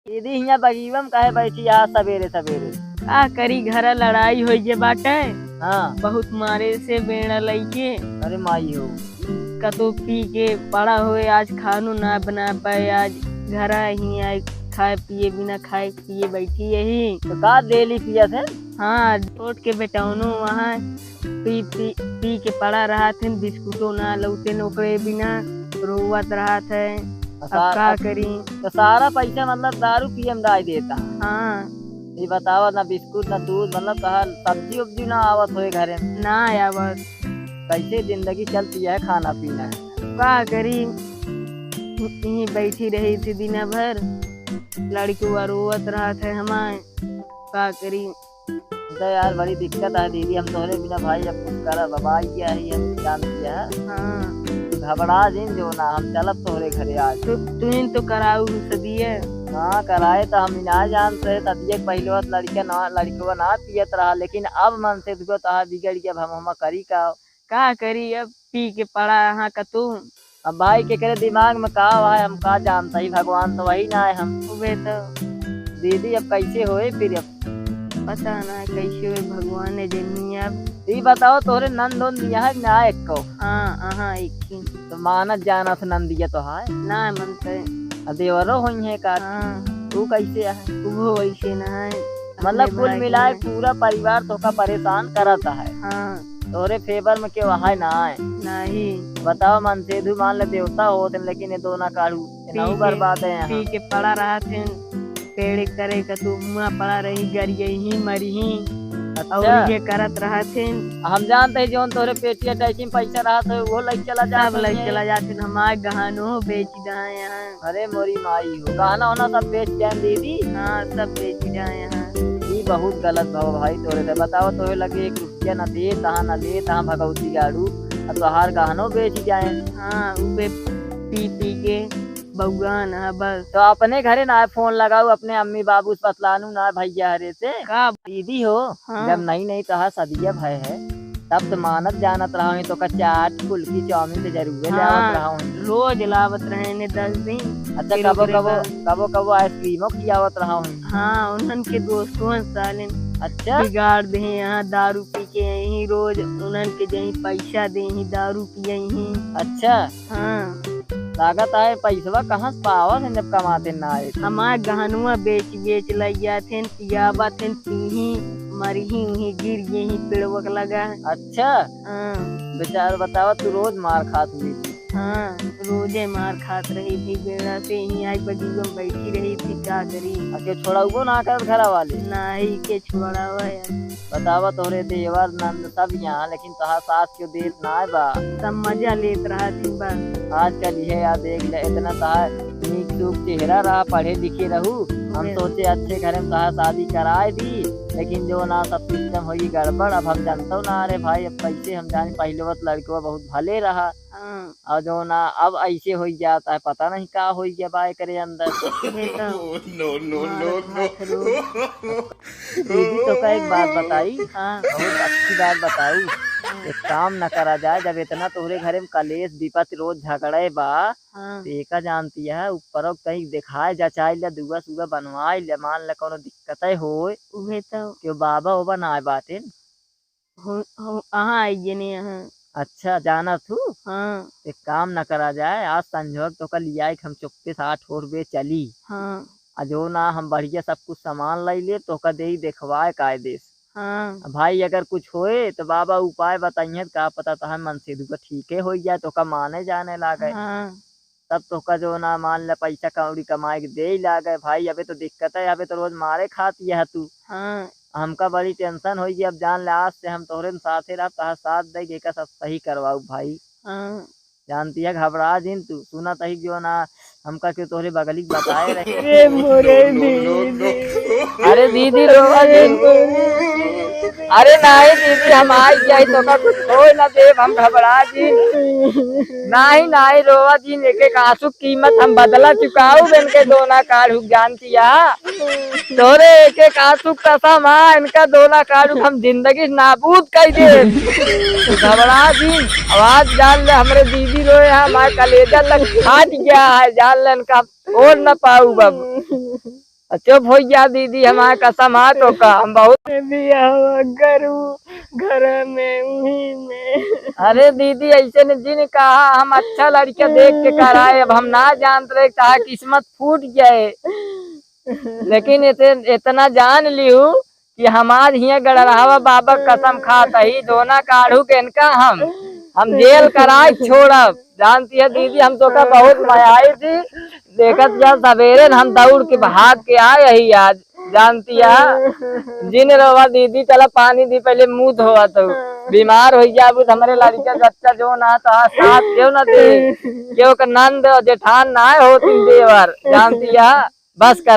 दीदी यहाँ बगीवम काहे बैठी यहाँ सवेरे सवेरे। का करी घर लड़ाई हो जे बाटे। हाँ बहुत मारे से बेड़ा लईके अरे माई हो कतो पी के पड़ा हुए आज खानू ना बना पाए। आज घर ही आए खाए पिए बिना खाए पिए बैठी यही तो का डेली पिया थे। हाँ छोट के बेटौनो वहाँ पी के पड़ा रहा थे। बिस्कुटो ना लौटे नौकरे बिना रोवत रहा थे। अब का करी। तो सारा पैसा मतलब दारू पियम डाल देता। हाँ ये बताओ ना बिस्कुट ना दूध मतलब कहा सब्जी उब्जी ना आवत हो घरे में ना आया बस। कैसे जिंदगी चलती है खाना पीना है। का करी यहीं बैठी रही थी दिन भर। लड़की रोवत रहा थे हमारे का करी। तो यार बड़ी दिक्कत है दीदी हम तोहरे बिना भाई अब कुछ करा बाबा क्या है हम जान दिया है। हाँ घबरा जिन जो ना हम चलब तोहरे घरे आज। तुम तो कराऊ सदिए। हाँ कराए तो हम ना जानते तब पहले लड़का ना पियत रहा लेकिन अब मन से दुगो तहा बिगड़ गया। हम करी का करी अब पी के पड़ा यहाँ का तू। अब भाई के करे दिमाग में का है हम का जानता ही भगवान तो वही ना है हम वे तो दीदी अब कैसे होए फिर अब पता ना कैसे हुए भगवान ने जनी। अब ये बताओ तोरे नंद दिया है ना एक को। हाँ एक तो मानत जाना था नंद दिया तो है ना मनते देवरो हुई है का। हाँ तू कैसे है वो वैसे ना है मतलब कुल मिलाए पूरा परिवार तो का परेशान करता है। हाँ तोरे फेवर में क्यों है ना है नहीं बताओ मन से धू मान ले देवता होते लेकिन ये दो ना काढ़ू बर्बाद है। पी के पड़ा रहा थे पेड़ करे का तू मुआ पड़ा रही गरिए ही मरी ही। अच्छा। और ये करत रहा थे हम जानते हैं जो तोरे पेटिया टैक्सी में पैसा रहा था वो लग चला जा सब लग चला जाते हमारे गहनो बेच जाए यहाँ। अरे मोरी माई हो गहना होना सब बेच जाए दीदी। हाँ सब बेच जाए यहाँ। ये बहुत गलत भाव भाई तोरे से बताओ तोरे लगे 1 रुपया न दे तहा न ले तहा भगवती गाड़ू तोहार गहनो बेच जाए। हाँ वे पी के भगवान है बस। तो अपने घरे ना फोन लगाऊ अपने अम्मी बाबू बतलानू ना भैया हरे से का दीदी हो। हाँ। जब नहीं तहा सदिया भय है तब तो मानत जानत रहा तो का चाट फुल्की चाउमीन तो जरूर लावत रहा हूँ। रोज लावत रहे ने 10 दिन। अच्छा कबो आइसक्रीमो खियावत रहा हूँ। हाँ उन्हन के दोस्तों साले अच्छा बिगाड़ दे यहाँ दारू पी के यही रोज उन्हन के जही पैसा दे ही दारू पिए ही। अच्छा हाँ लागत है पैसा कहाँ से पावा थे जब कमाते ना आए। हमारे गहनुआ बेच लिया थे पियाबा थे पीही मरही वही गिर यही पेड़वक लगा। अच्छा हाँ बेचार बतावा तू रोज मार खात हुई। हाँ रोजे मार खात रही थी बेड़ा से ही आज बगीचा में बैठी रही थी क्या करी। अके छोड़ा वो ना कर घर वाले नहीं के छोड़ा हुआ बतावा तोरे देवर नंद सब यहाँ लेकिन तहा सास क्यों देत ना है बा। सब मजा लेत रहा थी बस। आजकल ये यार देख ले इतना तहा नीक सूख चेहरा रहा पढ़े लिखे रहू हम सोचे अच्छे घर में तहा शादी कराए दी लेकिन जो ना सब सिस्टम होगी गड़बड़। अब हम जानता ना अरे भाई अब कैसे हम जाने पहले वक्त लड़का बहुत भले रहा और जो ना अब ऐसे हो जाता है पता नहीं क्या हो गया बाय करे अंदर। दीदी तो का एक बात बताई। हाँ बहुत अच्छी बात बताऊ। एक काम न करा जाए जब इतना तोहरे घरे में कलेश विपत रोज झगड़े बा। हाँ देखा जानती है ऊपर कहीं दिखाए जचाए ले दुआ सुगा बनवाए ले मान ले कोनो दिक्कत हो उहे तो क्यों बाबा वो बनाए बातें यहाँ आइए ने यहाँ। अच्छा जाना तू। हाँ एक काम न करा जाए आज संजोग तो कल लिया हम चुपके से 8 रुपये चली हाँ जो ना हम बढ़िया सब कुछ सामान लाई ले तो का दे देखवाए कायदे से। हाँ भाई अगर कुछ होए तो बाबा उपाय बताइए का पता था मन से दुका ठीक हो जाए तो का माने जाने लागे। हाँ तब तो का जो ना मान ले पैसा कौड़ी कमाए के दे ही लागे। भाई अबे तो दिक्कत है अबे तो रोज मारे खाती है तू। हाँ हमका बड़ी टेंशन होगी अब जान ले आज से हम तोहरे साथे रह तहा साथ दे का सब सही करवाऊ भाई। हाँ जानती है घबरा जिन तू सुना तही जो ना हमका क्यों तोहरे बगली बताए रहे। अरे दीदी रोवा जिन अरे नहीं दीदी हम आई जाए तो का कुछ हो ना देव हम घबरा जिन नहीं रोवा जिन एक आंसू कीमत हम बदला चुकाऊ बन के दोना काढ़ू जानती है तोरे एक आंसू कसम है इनका दोना काढ़ू हम जिंदगी नाबूद कर दे। घबरा जिन आवाज जान ले हमरे दीदी रोए हमारे कलेजा लग फाट गया है जान ले इनका और न पाऊ बाबू। चुप हो जा दीदी, हमारे कसम हाथ तो का हम बहुत। बियाह करूं घर में उही में। अरे दीदी ऐसे ने जिन कहा हम अच्छा लड़का देख के कराए, अब हम ना जानते रहे कहा किस्मत फूट जाए, लेकिन इतना जान लियो कि हमार हिया गड़रहावा बाबा कसम खाता ही दोना काढ़ू के इनका हम जेल कराए छोड़ब। जानती है दीदी हम तो का बहुत मयाई थी, देखत जा सवेरे हम दौड़ के भाग के आए ही आज। जानती है जिन रोवा दीदी चला पानी दी पहले मुंह धोआ, तो बीमार हो जा हमारे लड़का बच्चा जो ना था साथ क्यों ना दे, क्यों नंद जेठान ना होती देवर। जानती है बस कर।